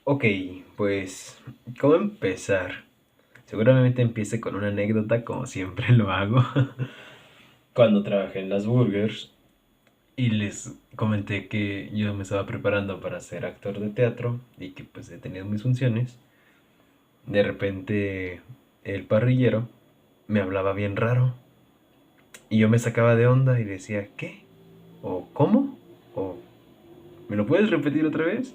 Ok, pues, ¿cómo empezar? Seguramente empiece con una anécdota, como siempre lo hago. Cuando trabajé en las Burgers y les comenté que yo me estaba preparando para ser actor de teatro y que pues he tenido mis funciones, de repente el parrillero me hablaba bien raro y yo me sacaba de onda y decía, ¿qué? ¿O cómo? ¿O me lo puedes repetir otra vez?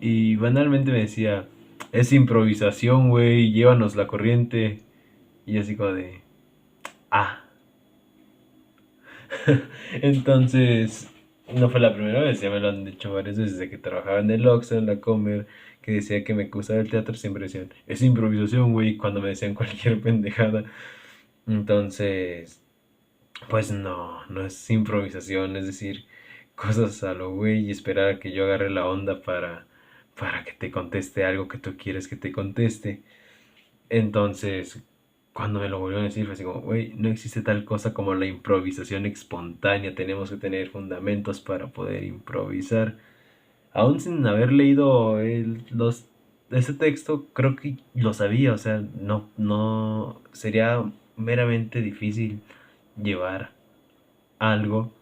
Y banalmente me decía, es improvisación, güey, llévanos la corriente. Y así como de, ah. Entonces, no fue la primera vez, ya me lo han dicho varias veces, desde que trabajaba en el Oxxo, en la Comer, que decía que me gustaba el teatro, siempre decían, es improvisación, güey, cuando me decían cualquier pendejada. Entonces, pues no es improvisación, es decir, cosas a lo güey y esperar a que yo agarre la onda para que te conteste algo que tú quieres que te conteste. Entonces, cuando me lo volvieron a decir, fue así como, güey, no existe tal cosa como la improvisación espontánea, tenemos que tener fundamentos para poder improvisar. Aún sin haber leído ese texto, creo que lo sabía, o sea, no sería meramente difícil llevar algo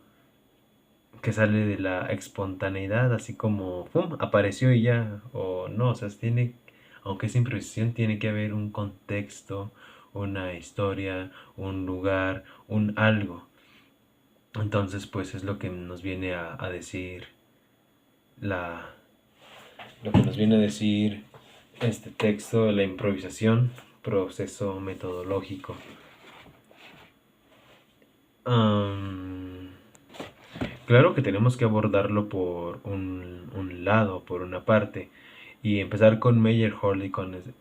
que sale de la espontaneidad, así como, ¡pum!, apareció y ya, o no, o sea, aunque es improvisación, tiene que haber un contexto, una historia, un lugar, un algo. Entonces, pues es lo que nos viene a decir la, lo que nos viene a decir este texto, la improvisación, proceso metodológico. Am, Claro que tenemos que abordarlo por un lado, por una parte, y empezar con Meyerhold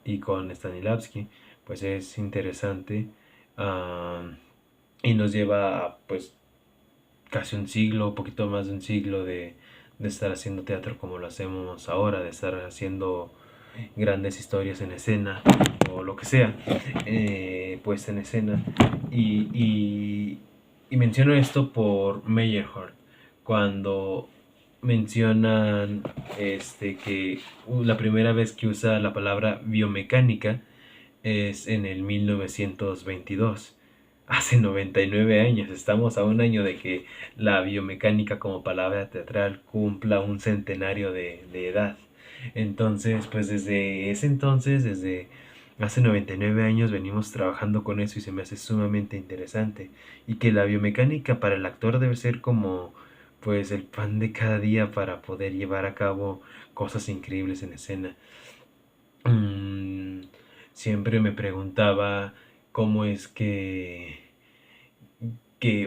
y con Stanislavski, pues es interesante, ah, y nos lleva pues casi un siglo, un poquito más de un siglo de estar haciendo teatro como lo hacemos ahora, de estar haciendo grandes historias en escena o lo que sea, puesta en escena. Y menciono esto por Meyerhold, cuando mencionan que la primera vez que usa la palabra biomecánica es en el 1922. Hace 99 años, estamos a un año de que la biomecánica como palabra teatral cumpla un centenario de edad. Entonces, pues desde ese entonces, desde hace 99 años venimos trabajando con eso y se me hace sumamente interesante. Y que la biomecánica para el actor debe ser como pues el pan de cada día para poder llevar a cabo cosas increíbles en escena. Mm, Siempre me preguntaba cómo es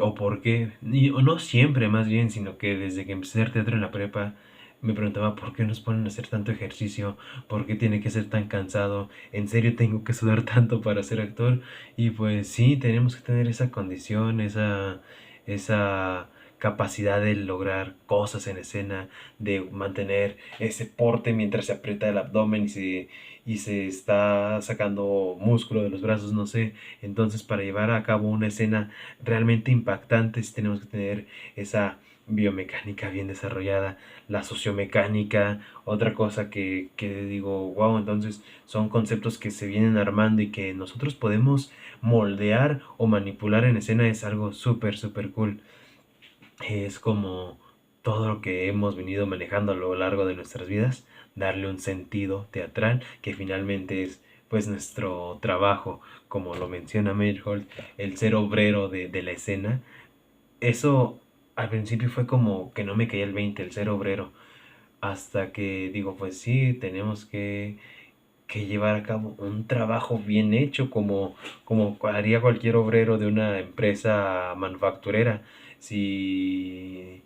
o por qué, o no siempre más bien, sino que desde que empecé a hacer teatro en la prepa, me preguntaba por qué nos ponen a hacer tanto ejercicio, por qué tiene que ser tan cansado, en serio tengo que sudar tanto para ser actor, y pues sí, tenemos que tener esa condición, esa capacidad de lograr cosas en escena, de mantener ese porte mientras se aprieta el abdomen y se está sacando músculo de los brazos, no sé. Entonces, para llevar a cabo una escena realmente impactante, sí tenemos que tener esa biomecánica bien desarrollada, la sociomecánica, otra cosa que digo, wow, entonces son conceptos que se vienen armando y que nosotros podemos moldear o manipular en escena, es algo súper, súper cool. Es como todo lo que hemos venido manejando a lo largo de nuestras vidas, darle un sentido teatral que finalmente es pues nuestro trabajo, como lo menciona Meyerhold, el ser obrero de la escena. Eso al principio fue como que no me caía el 20, el ser obrero, hasta que digo, pues sí, tenemos que llevar a cabo un trabajo bien hecho, como haría cualquier obrero de una empresa manufacturera. Si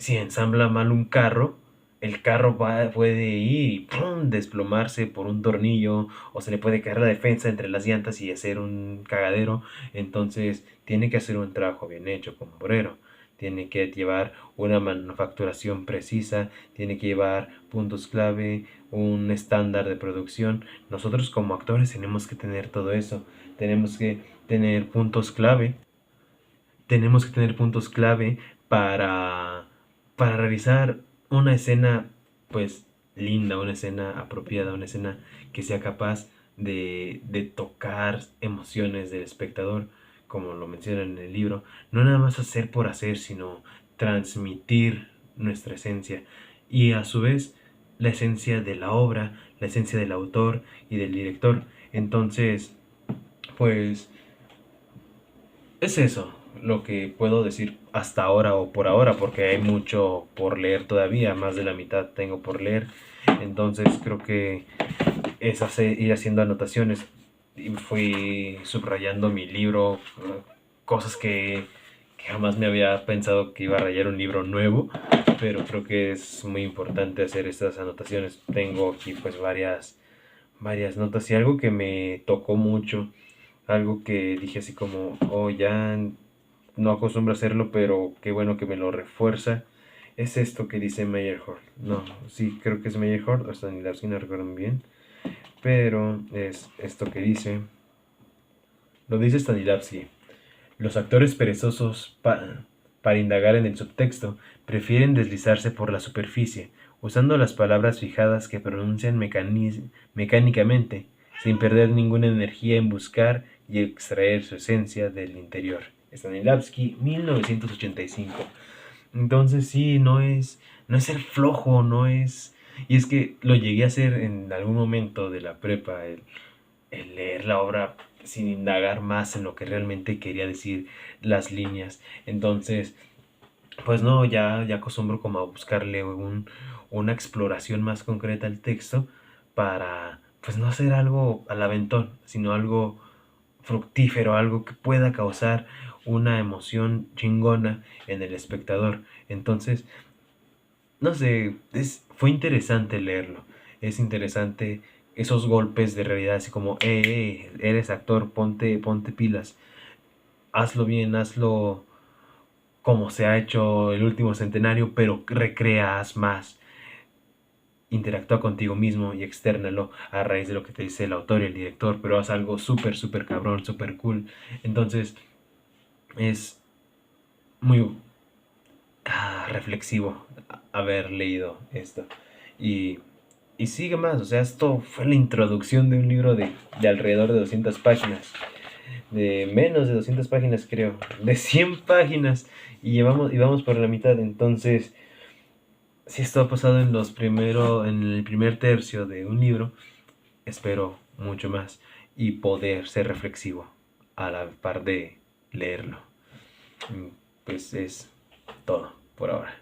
ensambla mal un carro, el carro puede ir y ¡pum!, desplomarse por un tornillo, o se le puede caer la defensa entre las llantas y hacer un cagadero. Entonces tiene que hacer un trabajo bien hecho como obrero. Tiene que llevar una manufacturación precisa, tiene que llevar puntos clave, un estándar de producción. Nosotros como actores tenemos que tener todo eso. Tenemos que tener puntos clave. Tenemos que tener puntos clave para, para realizar una escena, pues, linda, una escena apropiada, una escena que sea capaz de tocar emociones del espectador, como lo menciona en el libro, no nada más hacer por hacer, sino transmitir nuestra esencia y a su vez la esencia de la obra, la esencia del autor y del director. Entonces, pues es eso lo que puedo decir hasta ahora o por ahora, porque hay mucho por leer todavía, más de la mitad tengo por leer. Entonces creo que es ir haciendo anotaciones. Y fui subrayando mi libro, cosas que jamás me había pensado que iba a rayar un libro nuevo, pero creo que es muy importante hacer estas anotaciones. Tengo aquí pues varias notas y algo que me tocó mucho, algo que dije así como, oh, ya no acostumbro a hacerlo, pero qué bueno que me lo refuerza. Es esto que dice Meyerhold. No, sí, creo que es Meyerhold o Stanislavski, no recuerdo muy bien. Pero es esto que dice. Lo dice Stanislavski. Los actores perezosos para indagar en el subtexto prefieren deslizarse por la superficie, usando las palabras fijadas que pronuncian mecánicamente, sin perder ninguna energía en buscar y extraer su esencia del interior. Stanislavski, 1985. Entonces sí, no es ser flojo, no es... Y es que lo llegué a hacer en algún momento de la prepa, el leer la obra sin indagar más en lo que realmente quería decir las líneas. Entonces, pues no, ya acostumbro como a buscarle una exploración más concreta al texto para, pues no hacer algo al aventón, sino algo fructífero, algo que pueda causar una emoción chingona en el espectador. Entonces, no sé, fue interesante leerlo. Es interesante esos golpes de realidad, así como, eres actor, ponte pilas, hazlo bien, hazlo como se ha hecho el último centenario, pero recreas más, interactúa contigo mismo y externalo a raíz de lo que te dice el autor y el director, pero haz algo súper, súper cabrón, súper cool. Entonces, es muy reflexivo haber leído esto. Y, y sigue más, o sea, esto fue la introducción de un libro de alrededor de 200 páginas, de menos de 200 páginas creo, de 100 páginas, y vamos por la mitad. Entonces, si esto ha pasado en el primer tercio de un libro, espero mucho más y poder ser reflexivo a la par de leerlo. Pues es todo por ahora.